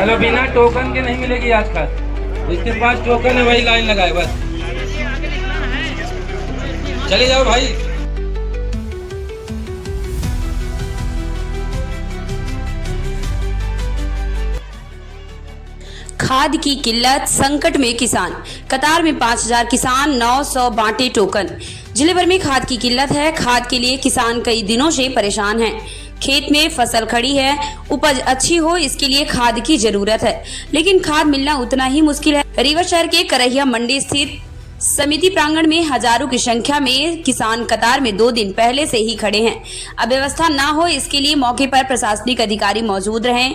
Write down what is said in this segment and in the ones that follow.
मतलब बिना टोकन के नहीं मिलेगी आज खाद। जिसके पास टोकन है वही लाइन लगाए बस। चले जाओ भाई। खाद की किल्लत, संकट में किसान। कतार में 5000 किसान, 900 बांटे टोकन। जिले भर में खाद की किल्लत है। खाद के लिए किसान कई दिनों से परेशान हैं। खेत में फसल खड़ी है, उपज अच्छी हो इसके लिए खाद की जरूरत है, लेकिन खाद मिलना उतना ही मुश्किल है। रीवा शहर के करहिया मंडी स्थित समिति प्रांगण में हजारों की संख्या में किसान कतार में 2 दिन पहले से ही खड़े हैं। अब व्यवस्था ना हो इसके लिए मौके पर प्रशासनिक अधिकारी मौजूद रहे।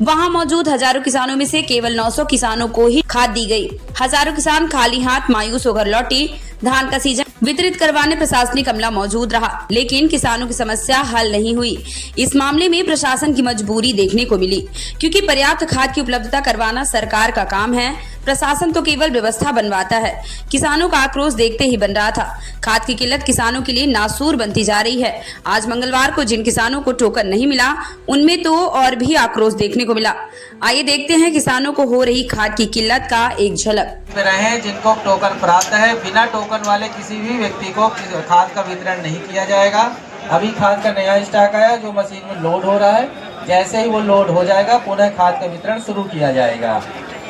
वहां मौजूद हजारों किसानों में से केवल 900 किसानों को ही खाद दी गई। हजारों किसान खाली हाथ मायूस होकर लौटे। धान का सीजन वितरित करवाने प्रशासनिक अमला मौजूद रहा, लेकिन किसानों की समस्या हल नहीं हुई। इस मामले में प्रशासन की मजबूरी देखने को मिली, क्योंकि पर्याप्त खाद की उपलब्धता करवाना सरकार का काम है। प्रशासन तो केवल व्यवस्था बनवाता है। किसानों का आक्रोश देखते ही बन रहा था। खाद की किल्लत किसानों के लिए नासूर बनती जा रही है। आज मंगलवार को जिन किसानों को टोकन नहीं मिला, उनमें तो और भी आक्रोश देखने को मिला। आइए देखते हैं किसानों को हो रही खाद की किल्लत का एक झलक। रहे जिनको टोकन प्राप्त है, बिना टोकन वाले किसी भी व्यक्ति को खाद का वितरण नहीं किया जाएगा। अभी खाद का नया स्टॉक आया जो मशीन में लोड हो रहा है। जैसे ही वो लोड हो जाएगा पुनः खाद का वितरण शुरू किया जाएगा।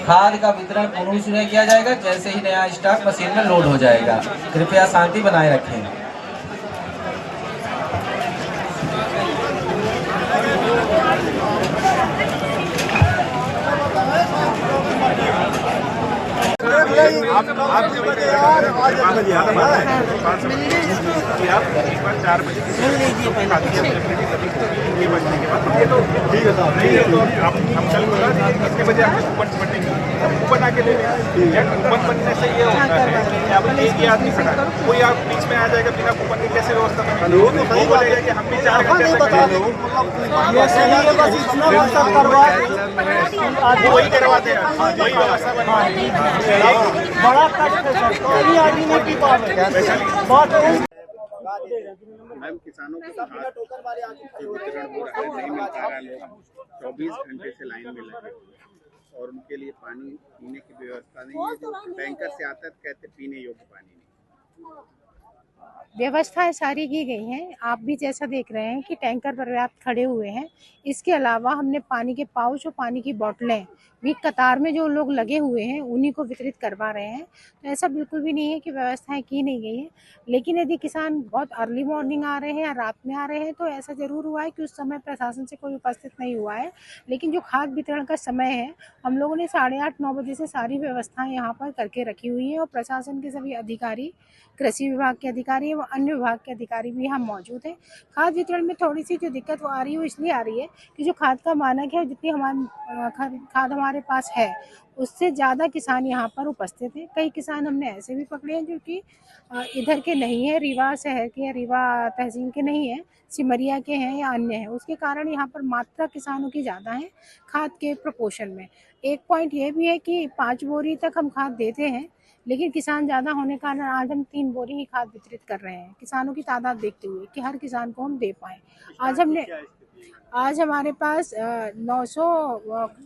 खाद का वितरण पुनः शुरू किया जाएगा जैसे ही नया स्टॉक मशीन में लोड हो जाएगा। कृपया शांति बनाए रखें। आप एक बार 4 बजे मिल लीजिए ठीक है साहब, नहीं है तो हम कल कितने बजे आपको कूपन बटेंगे, कूपन आके ले लें। कूपन बनने से ये होता है कि आप एक ही आदमी खड़ा, कोई आप बीच में आ जाएगा बिना कूपन के, कैसे व्यवस्था बनेगी? वो तो सही बोलेगा कि हम भी 4 घंटे वही करवाते हैं, वही व्यवस्था बनेगी। बड़ा कष्ट है सर, कोई आदमी नहीं पी पावे। मैम किसानों को वितरण हो रहा है, नहीं मिल पा रहा है। लोग 24 घंटे से लाइन में लगे और उनके लिए पानी पीने की व्यवस्था नहीं है। जो टैंकर से आता है कहते पीने योग्य पानी नहीं। व्यवस्थाएं सारी की गई हैं। आप भी जैसा देख रहे हैं कि टैंकर पर्याप्त खड़े हुए हैं। इसके अलावा हमने पानी के पाउच और पानी की बोतलें भी कतार में जो लोग लगे हुए हैं उन्हीं को वितरित करवा रहे हैं। तो ऐसा बिल्कुल भी नहीं है कि व्यवस्थाएं की नहीं गई हैं। लेकिन यदि किसान बहुत अर्ली मॉर्निंग आ रहे हैं या रात में आ रहे हैं तो ऐसा ज़रूर हुआ है कि उस समय प्रशासन से कोई उपस्थित नहीं हुआ है। लेकिन जो खाद वितरण का समय है, हम लोगों ने 8:30-9 बजे से सारी व्यवस्थाएं यहाँ पर करके रखी हुई हैं और प्रशासन के सभी अधिकारी, कृषि विभाग के अधिकारी एवं अन्य विभाग के अधिकारी भी यहाँ मौजूद हैं। खाद वितरण में थोड़ी सी जो दिक्कत वो आ रही है वो इसलिए आ रही है कि जो खाद का मानक है, जितनी खाद हमारे पास है उससे ज़्यादा किसान यहाँ पर उपस्थित हैं। कई किसान हमने ऐसे भी पकड़े हैं जो कि इधर के नहीं है, रीवा शहर के या रीवा तहसील के नहीं है, सिमरिया के हैं या अन्य हैं। उसके कारण यहाँ पर मात्रा किसानों की ज़्यादा है खाद के प्रपोर्शन में। एक पॉइंट ये भी है कि 5 बोरी तक हम खाद देते हैं, लेकिन किसान ज़्यादा होने के कारण आज हम 3 बोरी ही खाद वितरित कर रहे हैं, किसानों की तादाद देखते हुए कि हर किसान को हम दे पाएँ। आज हमारे पास 900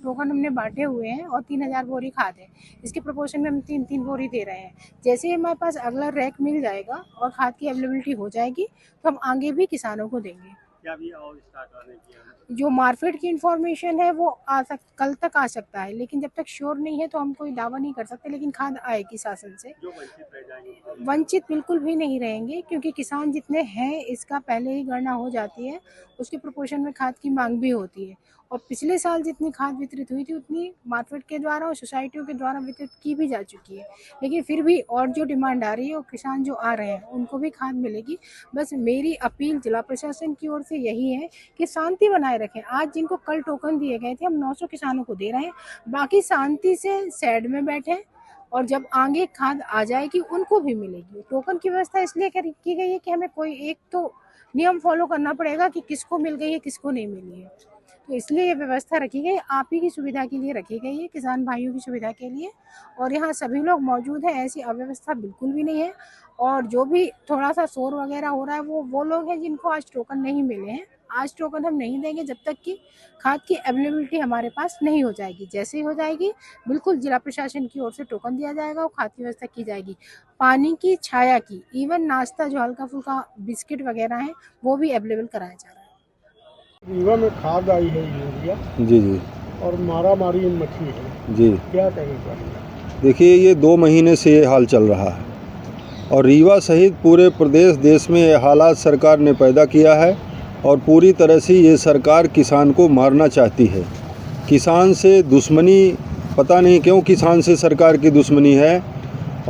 टोकन हमने बांटे हुए हैं और 3000 बोरी खाद है। इसके प्रोपोर्शन में हम 3-3 बोरी दे रहे हैं। जैसे ही हमारे पास अगला रैक मिल जाएगा और खाद की अवेलेबिलिटी हो जाएगी तो हम आगे भी किसानों को देंगे। क्या भी और स्टार्ट होने की जो मार्केट की इन्फॉर्मेशन है वो कल तक आ सकता है, लेकिन जब तक श्योर नहीं है तो हम कोई दावा नहीं कर सकते। लेकिन खाद आएगी शासन से। जो वंचित रह जाएंगे, वंचित बिल्कुल भी नहीं रहेंगे, क्योंकि किसान जितने हैं इसका पहले ही गणना हो जाती है। उसके प्रोपोर्शन में खाद की मांग भी होती है और पिछले साल जितनी खाद वितरित हुई थी उतनी मार्केट के द्वारा और सोसाइटियों के द्वारा वितरित की भी जा चुकी है। लेकिन फिर भी और जो डिमांड आ रही है और किसान जो आ रहे हैं उनको भी खाद मिलेगी। बस मेरी अपील जिला प्रशासन की ओर से यही है कि शांति बनाए रखें। आज जिनको कल टोकन दिए गए थे हम 900 किसानों को दे रहे हैं, बाकी शांति से शेड में बैठे और जब आगे खाद आ जाएगी उनको भी मिलेगी। टोकन की व्यवस्था इसलिए की गई है कि हमें कोई एक तो नियम फॉलो करना पड़ेगा कि किसको मिल गई है किसको नहीं मिली है, तो इसलिए ये व्यवस्था रखी गई। आप ही की सुविधा के लिए रखी गई है, किसान भाइयों की सुविधा के लिए। और यहाँ सभी लोग मौजूद हैं, ऐसी अव्यवस्था बिल्कुल भी नहीं है। और जो भी थोड़ा सा शोर वगैरह हो रहा है वो लोग हैं जिनको आज टोकन नहीं मिले हैं। आज टोकन हम नहीं देंगे जब तक कि खाद की अवेलेबिलिटी हमारे पास नहीं हो जाएगी। जैसे ही हो जाएगी बिल्कुल जिला प्रशासन की ओर से टोकन दिया जाएगा और खाद की व्यवस्था की जाएगी। पानी की, छाया की, इवन नाश्ता जो हल्का फुल्का बिस्किट वगैरह है वो भी अवेलेबल कराया जा रहा है। रीवा में खाद आई है यूरिया जी जी और मारामारी मची है जी। क्या कहेंगे? देखिए, ये 2 महीने से ये हाल चल रहा है और रीवा सहित पूरे प्रदेश देश में ये हालात सरकार ने पैदा किया है और पूरी तरह से ये सरकार किसान को मारना चाहती है। किसान से दुश्मनी, पता नहीं क्यों किसान से सरकार की दुश्मनी है।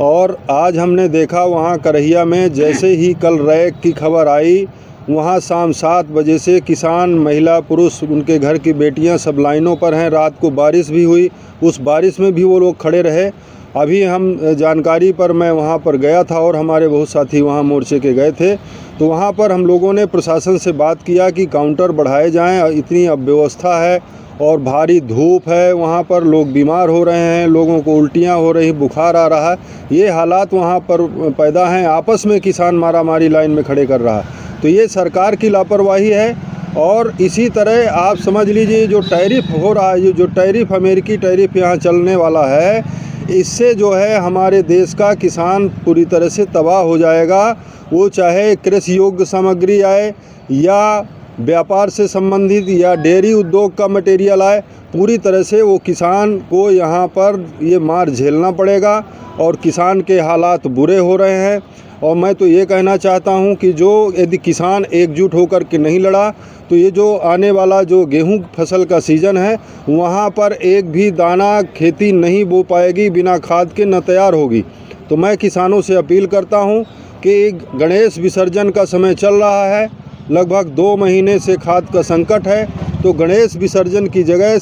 और आज हमने देखा वहाँ करहिया में जैसे ही कल रैक की खबर आई, वहाँ शाम 7 बजे से किसान, महिला, पुरुष, उनके घर की बेटियां सब लाइनों पर हैं। रात को बारिश भी हुई, उस बारिश में भी वो लोग खड़े रहे। अभी हम जानकारी पर मैं वहाँ पर गया था और हमारे बहुत साथी वहाँ मोर्चे के गए थे, तो वहाँ पर हम लोगों ने प्रशासन से बात किया कि काउंटर बढ़ाए जाएं। इतनी अव्यवस्था है और भारी धूप है, वहाँ पर लोग बीमार हो रहे हैं, लोगों को उल्टियाँ हो रही, बुखार आ रहा है। ये हालात वहाँ पर पैदा हैं। आपस में किसान मारामारी लाइन में खड़े कर रहा है, तो ये सरकार की लापरवाही है। और इसी तरह आप समझ लीजिए जो टैरिफ हो रहा है, जो टैरिफ, अमेरिकी टैरिफ यहाँ चलने वाला है, इससे जो है हमारे देश का किसान पूरी तरह से तबाह हो जाएगा। वो चाहे कृषि योग्य सामग्री आए या व्यापार से संबंधित या डेयरी उद्योग का मटेरियल आए, पूरी तरह से वो किसान को यहाँ पर ये मार झेलना पड़ेगा और किसान के हालात बुरे हो रहे हैं। और मैं तो ये कहना चाहता हूँ कि जो यदि किसान एकजुट होकर के नहीं लड़ा तो ये जो आने वाला जो गेहूं फसल का सीज़न है, वहाँ पर एक भी दाना खेती नहीं बो पाएगी बिना खाद के, न तैयार होगी। तो मैं किसानों से अपील करता हूँ कि गणेश विसर्जन का समय चल रहा है, लगभग 2 महीने से खाद का संकट है, तो गणेश विसर्जन की जगह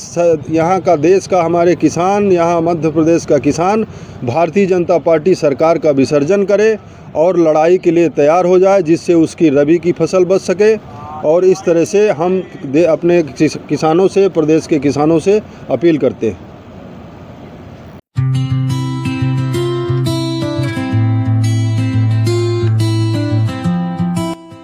यहाँ का, देश का, हमारे किसान, यहाँ मध्य प्रदेश का किसान भारतीय जनता पार्टी सरकार का विसर्जन करे और लड़ाई के लिए तैयार हो जाए, जिससे उसकी रबी की फसल बच सके। और इस तरह से हम अपने किसानों से, प्रदेश के किसानों से अपील करते हैं।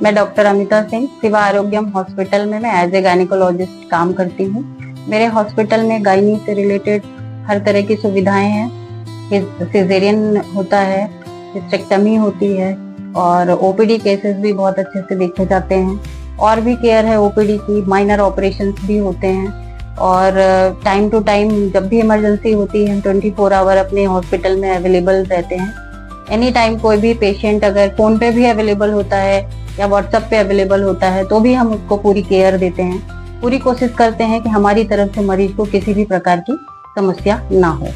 मैं डॉक्टर अमिता सिंह, शिवा आरोग्यम हॉस्पिटल में मैं एज ए गायनेकोलॉजिस्ट काम करती हूँ। मेरे हॉस्पिटल में गायनी से रिलेटेड हर तरह की सुविधाएं हैं। सिजेरियन होता है, हिस्टेक्टमी होती है और ओपीडी केसेस भी बहुत अच्छे से देखे जाते हैं। और भी केयर है ओपीडी की, माइनर ऑपरेशंस भी होते हैं और टाइम टू टाइम जब भी इमरजेंसी होती है हम 24 आवर अपने हॉस्पिटल में अवेलेबल रहते हैं। एनी टाइम कोई भी पेशेंट अगर फोन पे भी अवेलेबल होता है या व्हाट्सएप पे अवेलेबल होता है तो भी हम उसको पूरी केयर देते हैं। पूरी कोशिश करते हैं कि हमारी तरफ से मरीज को किसी भी प्रकार की समस्या ना हो।